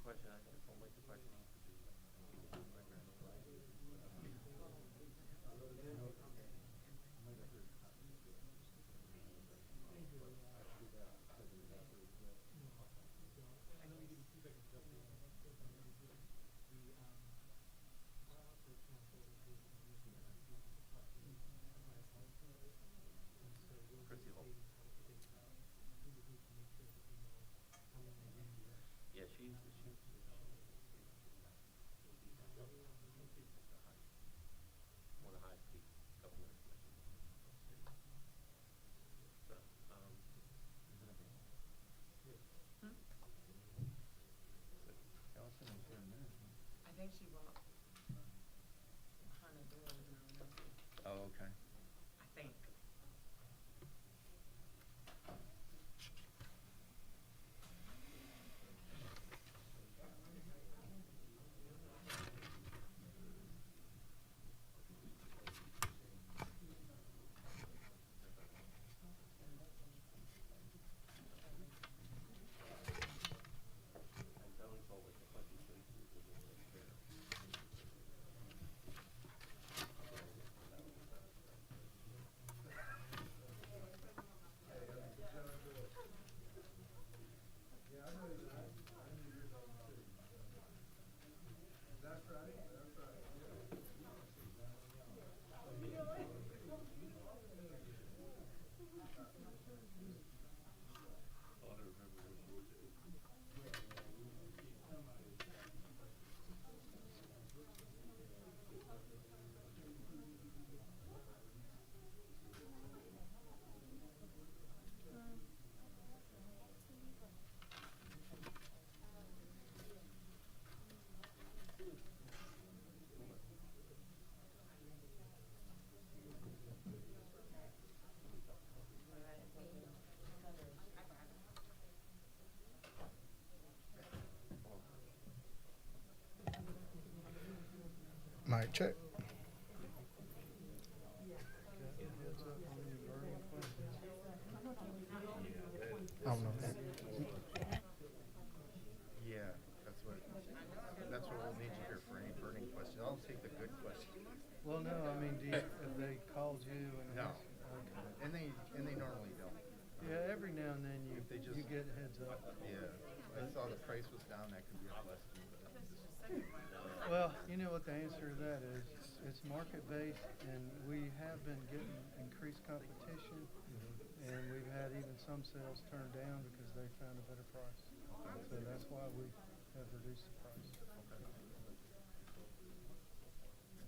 question. I think I'll make the question. Yeah, she's one of the highest paid government commissioners. So, I think she bought $100 now. Oh, okay. I think. I only saw like the question places that were like fair. Oh, I don't remember what she was saying. Mic check. I don't know. Yeah, that's what we'll need you here for any burning questions. I'll take the good questions. Well, no, I mean, have they called you and No. asked? Okay. And they normally don't. Yeah, every now and then you, If they just- you get heads up. Yeah, I saw the price was down, that could be a blessing. Well, you know what the answer to that is? It's market-based, and we have been getting increased competition, and we've had even some sales turned down because they found a better price. So that's why we have reduced the price.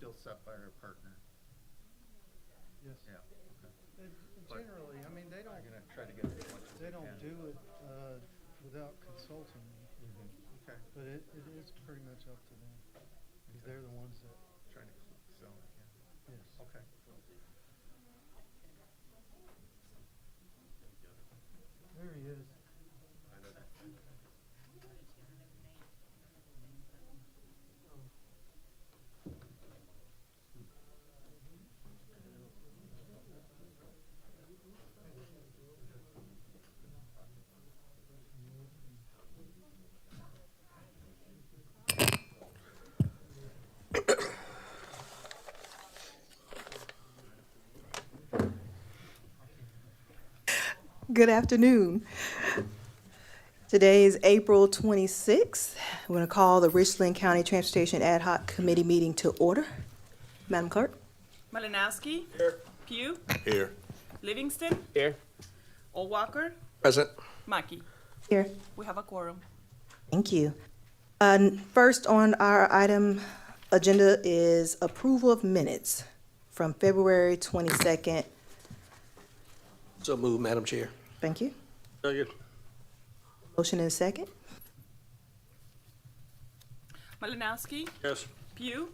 Still set by our partner. Yes. Yeah. Okay. But generally, I mean, they don't. I'm gonna try to get as much as They we don't can. do it without consulting me. Okay. But it is pretty much up to them. Because they're the ones that. Trying to sell it, yeah. Yes. Okay. There he is. Good afternoon. Today is April 26th. We're going to call the Richland County Transportation Ad Hoc Committee meeting to order. Madam Clerk? Malinowski. Here. Pugh. Here. Livingston. Here. O'Walker. Present. Mackey. Here. We have a quorum. Thank you. First on our item agenda is approval of minutes from February 22nd. So move, Madam Chair. Thank you. Second. Motion and a second. Malinowski. Yes. Pugh.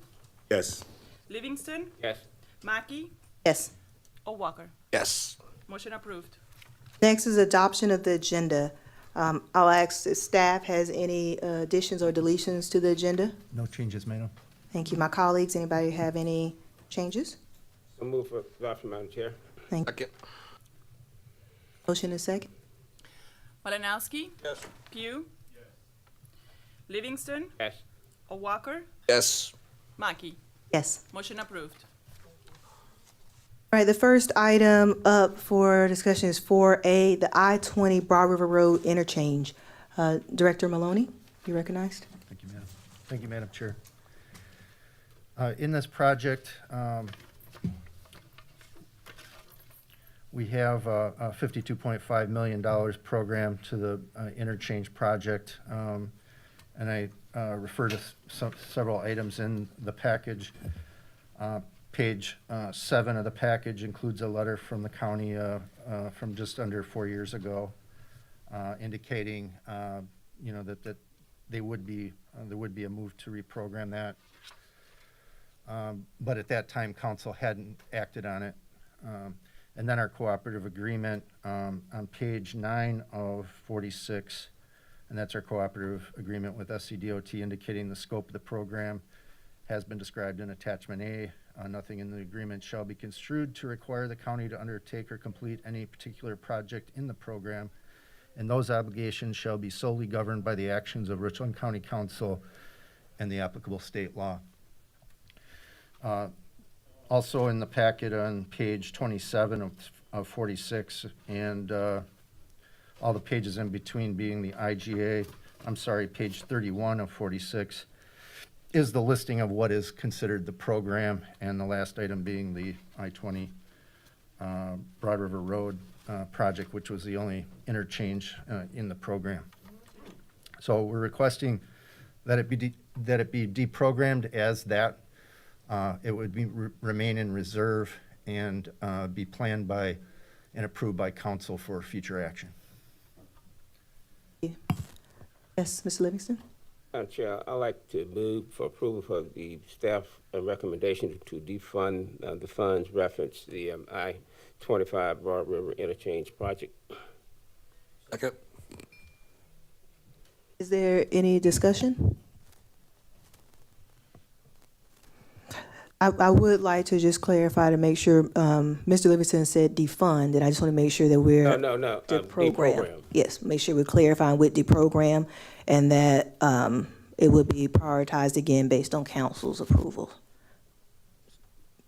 Yes. Livingston. Yes. Mackey. Yes. O'Walker. Yes. Motion approved. Next is adoption of the agenda. I'll ask if staff has any additions or deletions to the agenda. No changes, madam. Thank you. My colleagues, anybody have any changes? So move for adoption, Madam Chair. Thank you. Second. Motion and second. Malinowski. Yes. Pugh. Livingston, Yes. O'Walker, Yes. Mackey. Yes. Motion approved. All right, the first item up for discussion is 4A, the I-20 Broad River Road interchange. Director Maloney, you recognized? Thank you, Madam. Thank you, Madam Chair. In this project, we have a $52.5 million program to the interchange project. And I refer to several items in the package. Page 7 of the package includes a letter from the county from just under 4 years ago, indicating, that there would be a move to reprogram that. But at that time, council hadn't acted on it. And then our cooperative agreement on page 9 of 46, and that's our cooperative agreement with SCDOT indicating the scope of the program has been described in attachment A. Nothing in the agreement shall be construed to require the county to undertake or complete any particular project in the program, and those obligations shall be solely governed by the actions of Richland County Council and the applicable state law. Also in the packet on page 27 of 46, and all the pages in between being the IGA, page 31 of 46, is the listing of what is considered the program, and the last item being the I-20 Broad River Road project, which was the only interchange in the program. So we're requesting that it be deprogrammed as that. It would be remain in reserve and be planned by and approved by council for future action. Yes, Mr. Livingston? Madam Chair, I'd like to move for approval for the staff recommendation to defund the funds reference the I-25 Broad River Interchange project. Second. Is there any discussion? I would like to just clarify to make sure, Mr. Livingston said defund, and I just want to make sure that we're. No, Deprogram. Yes, make sure we're clarifying with deprogram, and that it would be prioritized again based on council's approval.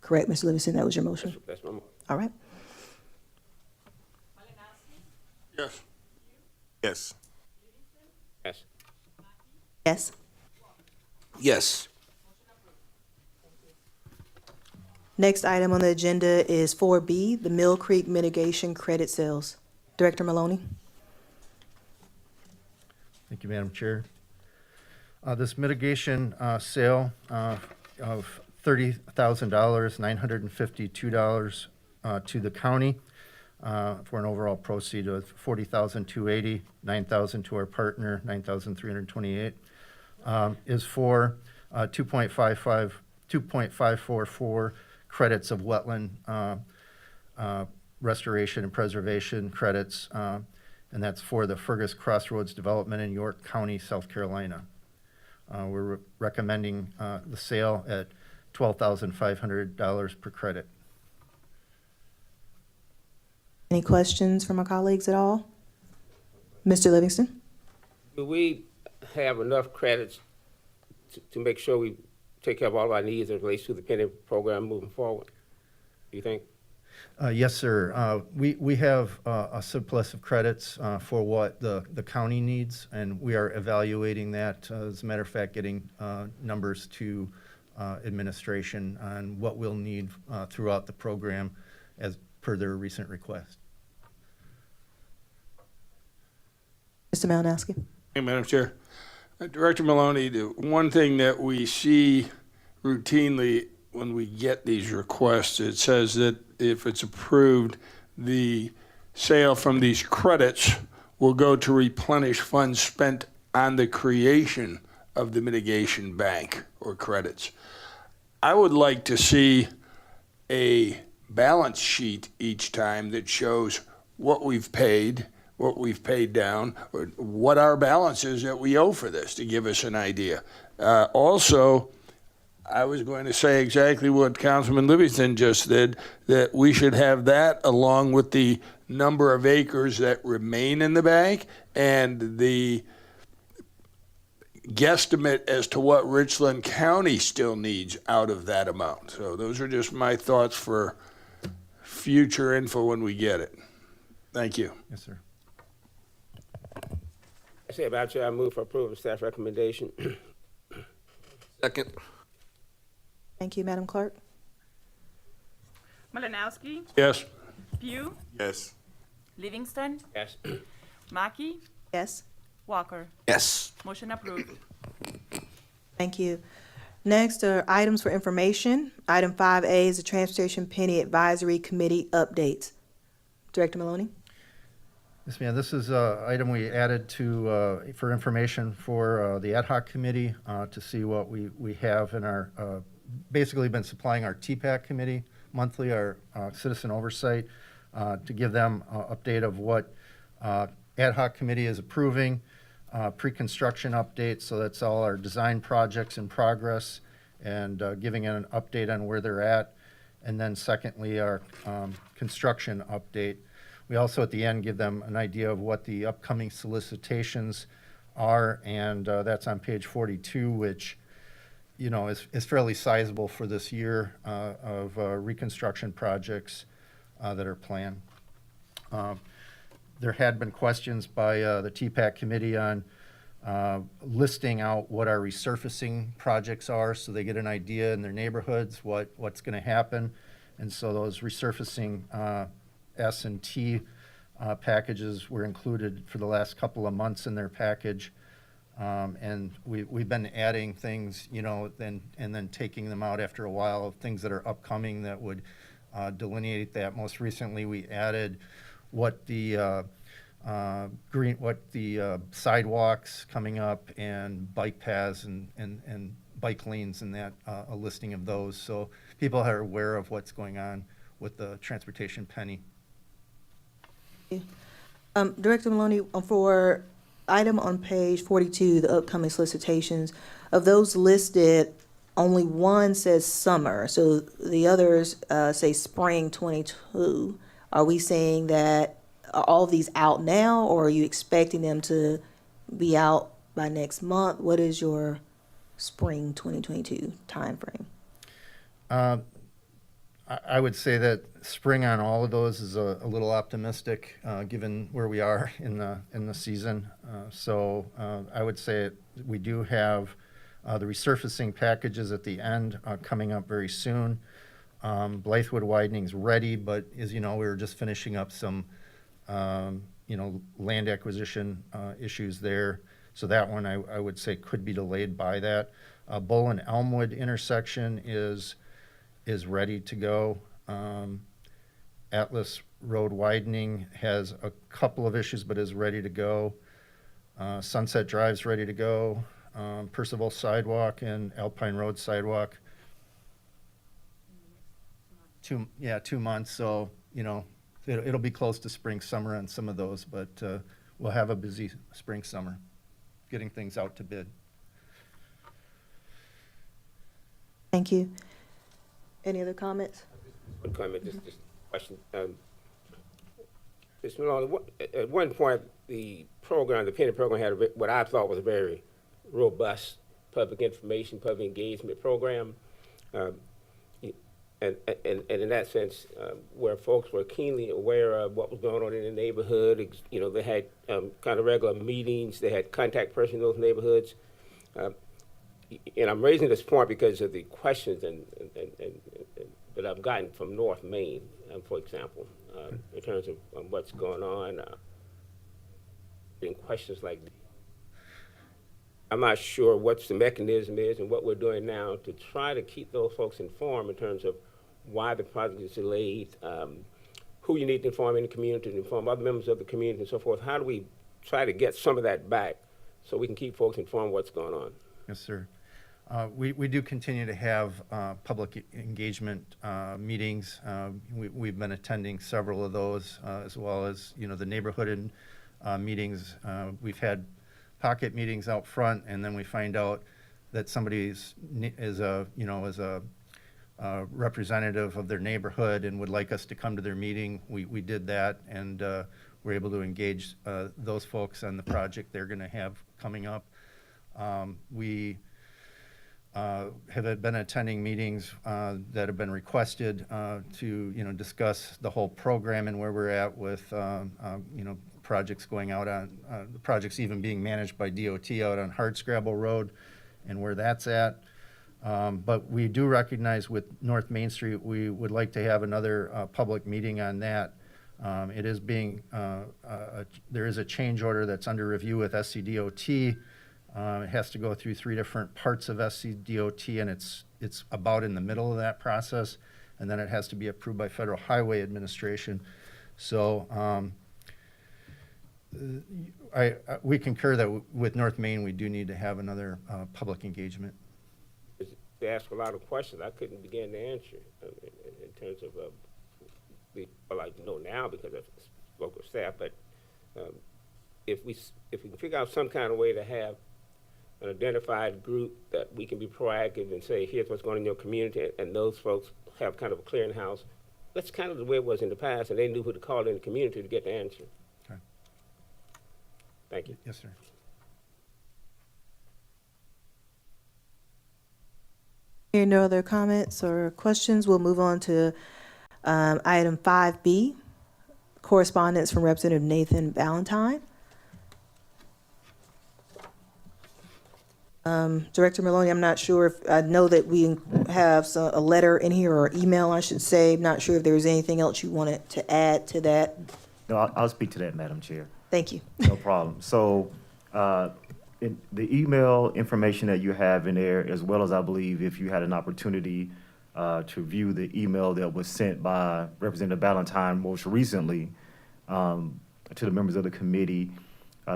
Correct, Mr. Livingston, that was your motion? That's my motion. All right. Yes. Yes. Yes. Yes. Yes. Next item on the agenda is 4B, the Mill Creek mitigation credit sales. Director Maloney? Thank you, Madam Chair. This mitigation sale of $30,000, $952 to the county for an overall proceed of $40,280, $9,000 to our partner, $9,328, is for 2.544 credits of wetland restoration and preservation credits, and that's for the Fergus Crossroads development in York County, South Carolina. We're recommending the sale at $12,500 per credit. Any questions from my colleagues at all? Mr. Livingston? Do we have enough credits to make sure we take care of all of our needs as it relates to the penny program moving forward? Do you think? Yes, sir. We have a surplus of credits for what the county needs, and we are evaluating that. As a matter of fact, getting numbers to administration on what we'll need throughout the program as per their recent request. Mr. Malinowski? Hey, Madam Chair. Director Maloney, the one thing that we see routinely when we get these requests, it says that if it's approved, the sale from these credits will go to replenish funds spent on the creation of the mitigation bank or credits. I would like to see a balance sheet each time that shows what we've paid down, or what our balance is that we owe for this, to give us an idea. Also, I was going to say exactly what Councilman Livingston just did, that we should have that along with the number of acres that remain in the bank and the guesstimate as to what Richland County still needs out of that amount. So those are just my thoughts for future info when we get it. Thank you. Yes, sir. I say about you, I move for approval of staff recommendation. Second. Thank you, Madam Clerk. Malinowski, Yes. Pugh, Yes. Livingston, Yes. Mackey, Yes. Walker. Yes. Motion approved. Thank you. Next are items for information. Item 5A is the Transportation Penny Advisory Committee updates. Director Maloney? Yes, ma'am. This is an item we added to, for information for the ad hoc committee to see what we have in our, basically been supplying our TPAC committee monthly, our citizen oversight, to give them an update of what ad hoc committee is approving, pre-construction updates, so that's all our design projects in progress, and giving an update on where they're at. And then secondly, our construction update. We also, at the end, give them an idea of what the upcoming solicitations are, and that's on page 42, which, you know, is fairly sizable for this year of reconstruction projects that are planned. There had been questions by the TPAC committee on listing out what our resurfacing projects are, so they get an idea in their neighborhoods what's going to happen. And so those resurfacing S&T packages were included for the last couple of months in their package. And we've been adding things, you know, and then taking them out after a while of things that are upcoming that would delineate that. Most recently, we added what the sidewalks coming up and bike paths and bike lanes and that, a listing of those. So people are aware of what's going on with the transportation penny. Director Maloney, for item on page 42, the upcoming solicitations, of those listed, only one says summer, so the others say spring 22. Are we saying that, are all of these out now, or are you expecting them to be out by next month? What is your spring 2022 timeframe? I would say that spring on all of those is a little optimistic, given where we are in the season. So I would say we do have the resurfacing packages at the end coming up very soon. Blythewood Widening's ready, but as you know, we were just finishing up some land acquisition issues there. So that one I would say could be delayed by that. Bull and Elmwood intersection is ready to go. Atlas Road widening has a couple of issues, but is ready to go. Sunset Drive's ready to go. Percival Sidewalk and Alpine Road Sidewalk. 2 months. So, you know, it'll be close to spring, summer on some of those, but we'll have a busy spring, summer, getting things out to bid. Thank you. Any other comments? One comment, just question. Mr. Maloney, at one point, the penny program had what I thought was a very robust public information, public engagement program. And in that sense, where folks were keenly aware of what was going on in the neighborhood, you know, they had kind of regular meetings, they had contact person in those neighborhoods. And I'm raising this point because of the questions that I've gotten from North Main, for example, in terms of what's going on. In questions like these. I'm not sure what the mechanism is and what we're doing now to try to keep those folks informed in terms of why the project is delayed, who you need to inform in the community, to inform other members of the community and so forth. How do we try to get some of that back so we can keep folks informed what's going on? Yes, sir. We do continue to have public engagement meetings. We've been attending several of those, as well as, you know, the neighborhood meetings. We've had pocket meetings out front, and then we find out that somebody is a representative of their neighborhood and would like us to come to their meeting. We did that, and we're able to engage those folks on the project they're going to have coming up. We have been attending meetings that have been requested to, discuss the whole program and where we're at with, projects going out on, the projects even being managed by DOT out on Hardscrabble Road and where that's at. But we do recognize with North Main Street, we would like to have another public meeting on that. It is being, there is a change order that's under review with SCDOT. It has to go through 3 different parts of SCDOT, and it's about in the middle of that process, and then it has to be approved by Federal Highway Administration. So we concur that with North Main, we do need to have another public engagement. They ask a lot of questions I couldn't begin to answer in terms of, well, I know now because I've spoke with staff, but if we can figure out some kind of way to have an identified group that we can be proactive and say, here's what's going on in your community, and those folks have kind of a clearinghouse. That's kind of the way it was in the past, and they knew who to call in the community to get the answer. Okay. Thank you. Yes, sir. Hearing no other comments or questions, we'll move on to item 5B, correspondence from Representative Nathan Valentine. Director Maloney, I'm not sure if, I know that we have a letter in here, or email, I should say. Not sure if there's anything else you wanted to add to that. No, I'll speak to that, Madam Chair. Thank you. No problem. So, in the email information that you have in there, as well as I believe if you had an opportunity to view the email that was sent by Representative Valentine most recently to the members of the committee,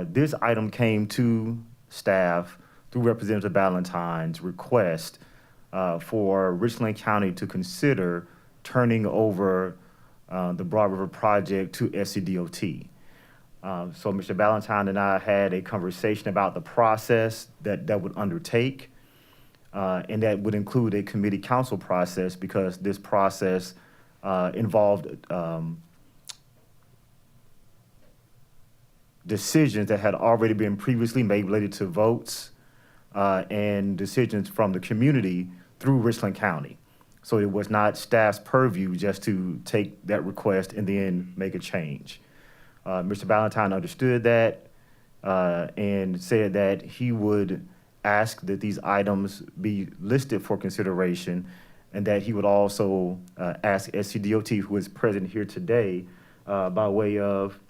this item came to staff through Representative Valentine's request for Richland County to consider turning over the Broad River project to SCDOT. So Mr. Valentine and I had a conversation about the process that would undertake, and that would include a committee council process, because this process involved decisions that had already been previously made related to votes and decisions from the community through Richland County. So it was not staff's purview just to take that request and then make a change. Mr. Valentine understood that and said that he would ask that these items be listed for consideration, and that he would also ask SCDOT, who is present here today, by way of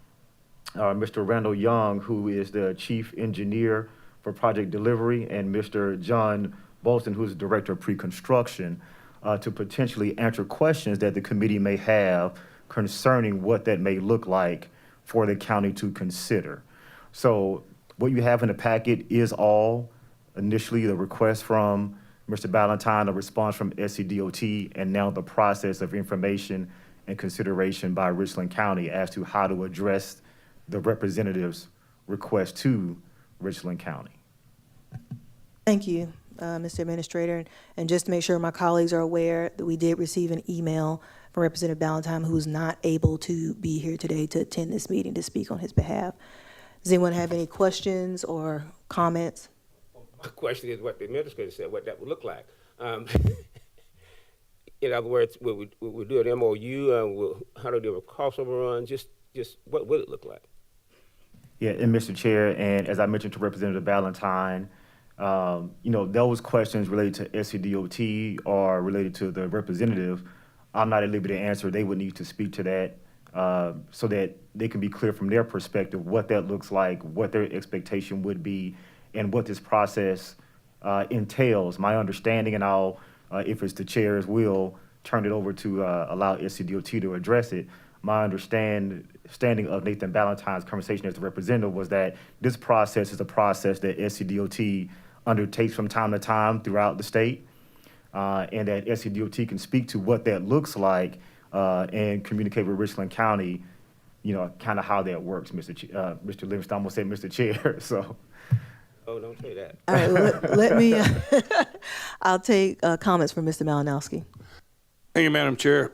Mr. Randall Young, who is the chief engineer for project delivery, and Mr. John Bolton, who is the director of pre-construction, to potentially answer questions that the committee may have concerning what that may look like for the county to consider. So what you have in the packet is all initially the request from Mr. Valentine, a response from SCDOT, and now the process of information and consideration by Richland County as to how to address the representative's request to Richland County. Thank you, Mr. Administrator. And just to make sure my colleagues are aware that we did receive an email from Representative Valentine, who's not able to be here today to attend this meeting to speak on his behalf. Does anyone have any questions or comments? My question is what the administrator said, what that would look like. In other words, will we do an MOU? How do we do a cost overrun? Just what will it look like? Yeah, and Mr. Chair, and as I mentioned to Representative Valentine, those questions related to SCDOT or related to the representative, I'm not at liberty to answer. They would need to speak to that so that they can be clear from their perspective what that looks like, what their expectation would be, and what this process entails. My understanding, and I'll, if it's the chair's will, turn it over to allow SCDOT to address it. My understanding of Nathan Valentine's conversation as the representative was that this process is a process that SCDOT undertakes from time to time throughout the state, and that SCDOT can speak to what that looks like and communicate with Richland County, kind of how that works, Mr. Livingston. I'm gonna say Mr. Chair, so. Oh, don't say that. All right, let me, I'll take comments from Mr. Malinowski. Thank you, Madam Chair.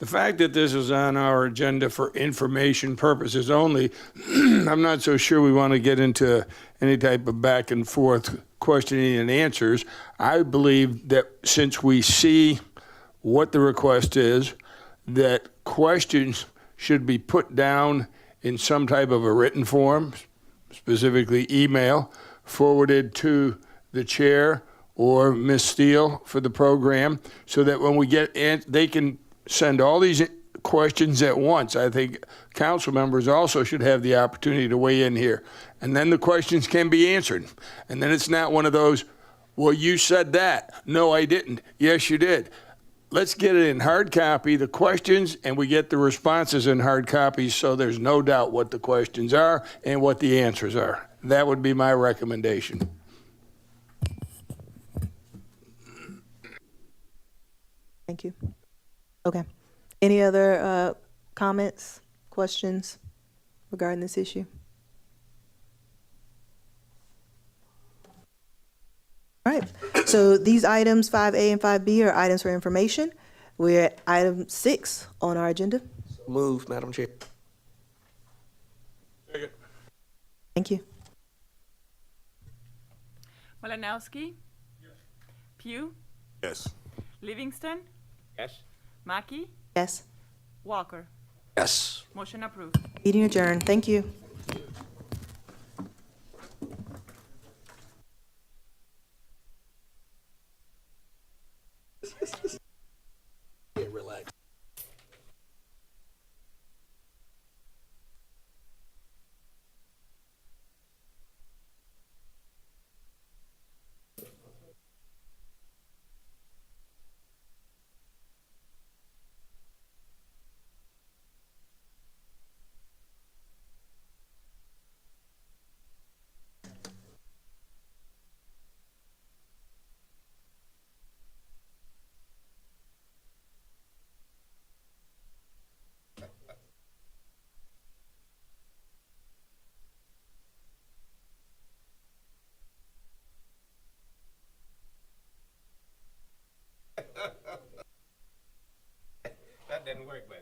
the fact that this is on our agenda for information purposes only, I'm not so sure we want to get into any type of back and forth questioning and answers. I believe that since we see what the request is, that questions should be put down in some type of a written form, specifically email, forwarded to the chair or Ms. Steele for the program, so that when we get in, they can send all these questions at once. I think council members also should have the opportunity to weigh in here. And then the questions can be answered. And then it's not one of those, well, you said that. No, I didn't. Yes, you did. Let's get it in hard copy, the questions, and we get the responses in hard copies so there's no doubt what the questions are and what the answers are. That would be my recommendation. Thank you. Okay. Any other comments, questions regarding this issue? All right. So these items 5A and 5B are items for information. We're at item 6 on our agenda. Move, Madam Chair. Thank you. Malinowski. Pugh. Yes. Livingston. Yes? Mackey. Yes. Walker. Yes. Motion approved. Meeting adjourned. Thank you. Relax. That didn't work, man.